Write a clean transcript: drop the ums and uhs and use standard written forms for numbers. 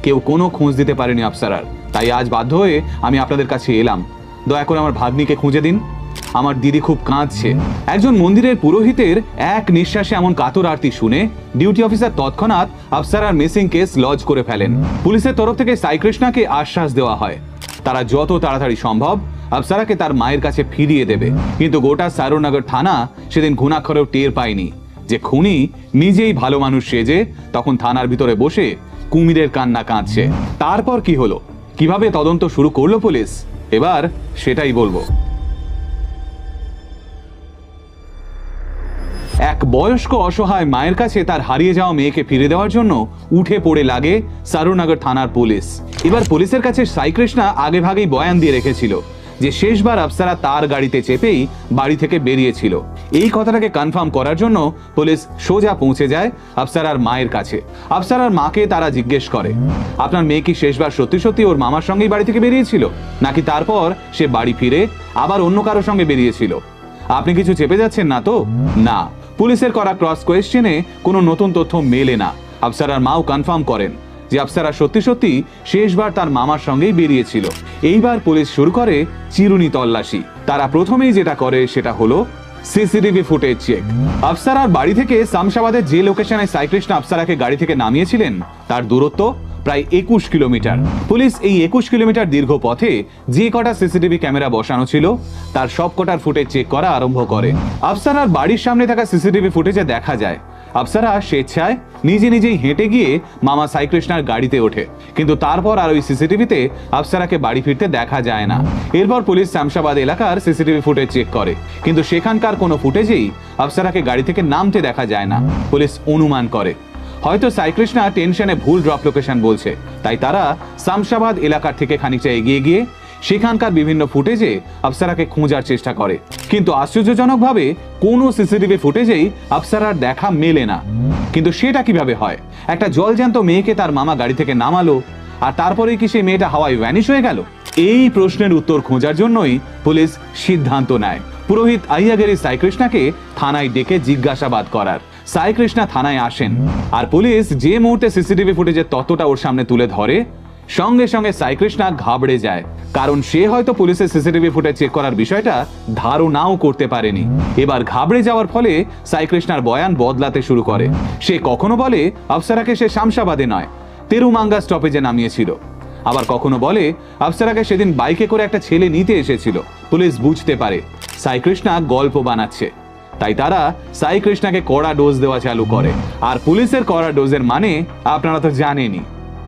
কেউ কোনো খোঁজ দিতে পারেনি আফসারার। তাই আজ বাধ্য হয়ে আমি আপনাদের কাছে এলাম। দয়া করে আমার ভাগ্নিকে খুঁজে দিন। আমার দিদি খুব কাঁদছে। একজন মন্দিরের পুরোহিতের এক নিঃশ্বাসে এমন কাতর আরতি শুনে ডিউটি অফিসার তৎক্ষণাৎ আফসারার মিসিং কেস লজ করে ফেলেন। পুলিশের তরফ থেকে সাই কৃষ্ণাকে আশ্বাস দেওয়া হয় তারা যত তাড়াতাড়ি সম্ভব আফসারাকে তার মায়ের কাছে ফিরিয়ে দেবে। কিন্তু গোটা সারুনগর থানা সেদিন ঘুণাক্ষরেও টের পায়নি যে খুনি নিজেই ভালো মানুষ সেজে তখন থানার ভিতরে বসে কুমিরের কান্না কাঁদছে। তারপর কি হলো, কিভাবে তদন্ত শুরু করলো পুলিশ, এবার সেটাই বলবো। এক বয়স্ক অসহায় মায়ের কাছে তার হারিয়ে যাওয়া মেয়েকে ফিরে দেওয়ার জন্য উঠে পড়ে লাগে সারুনগর থানার পুলিশ। এবার পুলিশের কাছে সাই কৃষ্ণা আগে ভাগেই বয়ান দিয়ে রেখেছিল যে শেষবার আফসারা তার গাড়িতে চেপেই বাড়ি থেকে বেরিয়েছিল। এই কথাটাকে কনফার্ম করার জন্য পুলিশ সোজা পৌঁছে যায় আফসারার মায়ের কাছে। আফসারার মাকে তারা জিজ্ঞেস করে, আপনার মেয়ে কি শেষবার সত্যি সত্যি ওর মামার সঙ্গেই বাড়ি থেকে বেরিয়েছিল, নাকি তারপর সে বাড়ি ফিরে আবার অন্য কারোর সঙ্গে বেরিয়েছিল? আপনি কিছু চেপে যাচ্ছেন না তো? না। পুলিশের করা ক্রস কোয়েশ্চেনে কোনো নতুন তথ্য মেলে না। আফসারার মাও কনফার্ম করেন যে আফসারা সত্যি সত্যি শেষবার তার মামার সঙ্গেই বেরিয়েছিল। এইবার পুলিশ শুরু করে চিরুনি তল্লাশি। তারা প্রথমেই যেটা করে সেটা হলো সিসিটিভি ফুটেজ চেক। আফসারার বাড়ি থেকে শামশাবাদের যে লোকেশনে সাই কৃষ্ণা আফসারাকে গাড়ি থেকে নামিয়েছিলেন তার দূরত্ব প্রায় 21 কিলোমিটার। পুলিশ এই 21 কিলোমিটার দীর্ঘ পথে যে কটা সিসিটিভি ক্যামেরা বসানো ছিল তার সব কটার ফুটেজ চেক করা আরম্ভ করে। আফসারার বাড়ির সামনে থাকা সিসিটিভি ফুটেজে দেখা যায় আফসারা স্বেচ্ছায় নিজেই হেঁটে গিয়ে মামা সাই কৃষ্ণার গাড়িতে ওঠে, কিন্তু তারপর আর ওই সিসিটিভিতে আফসারাকে বাড়ি ফিরতে দেখা যায় না। এরপর পুলিশ শামশাবাদ এলাকার সিসিটিভি ফুটেজ চেক করে, কিন্তু সেখানকার কোনো ফুটেজেই আফসারাকে গাড়ি থেকে নামতে দেখা যায় না। পুলিশ অনুমান করে হয়তো সাই কৃষ্ণা টেনশনে ভুল ড্রপ লোকেশন বলছে, তাই তারা শামশাবাদ এলাকার থেকে খানিকটা এগিয়ে গিয়ে সেখানকার বিভিন্ন ফুটেজে আফসারাকে খোঁজার চেষ্টা করে। কিন্তু আশ্চর্যজনকভাবে কোনো সিসিটিভি ফুটেজেই আফসারার দেখা মেলে না। কিন্তু সেটা কিভাবে হয়? একটা জলজ্যান্ত মেয়েকে তার মামা গাড়ি থেকে নামালো, আর তারপরেই কি সেই মেয়েটা হাওয়ায় ভ্যানিশ হয়ে গেল? এই প্রশ্নের উত্তর খোঁজার জন্যই পুলিশ সিদ্ধান্ত নেয় পুরোহিত আইয়াগেরি সাই কৃষ্ণাকে থানায় ডেকে জিজ্ঞাসাবাদ করার। সাই কৃষ্ণা থানায় আসেন, আর পুলিশ যে মুহূর্তে সিসিটিভি ফুটেজের তথ্যটা ওর সামনে তুলে ধরে সঙ্গে সঙ্গে সাই কৃষ্ণা ঘাবড়ে যায়, কারণ সে হয়তো পুলিশের সিসিটিভি ফুটেজ চেক করার বিষয়টা ধারণাও করতে পারেনি। এবার ঘাবড়ে যাওয়ার ফলে সাই কৃষ্ণার বয়ান বদলাতে শুরু করে। সে কখনো বলে আফসারাকে সে শামশাবাদে নয়, তেরুমাঙ্গা স্টপেজে নামিয়েছিল, আবার কখনো বলে আফসারাকে সেদিন বাইকে করে একটা ছেলে নিতে এসেছিল। পুলিশ বুঝতে পারে সাই কৃষ্ণা গল্প বানাচ্ছে, তাই তারা সাই কৃষ্ণাকে কড়া ডোজ দেওয়া চালু করে। আর পুলিশের কড়া ডোজের মানে আপনারা তো জানেনই।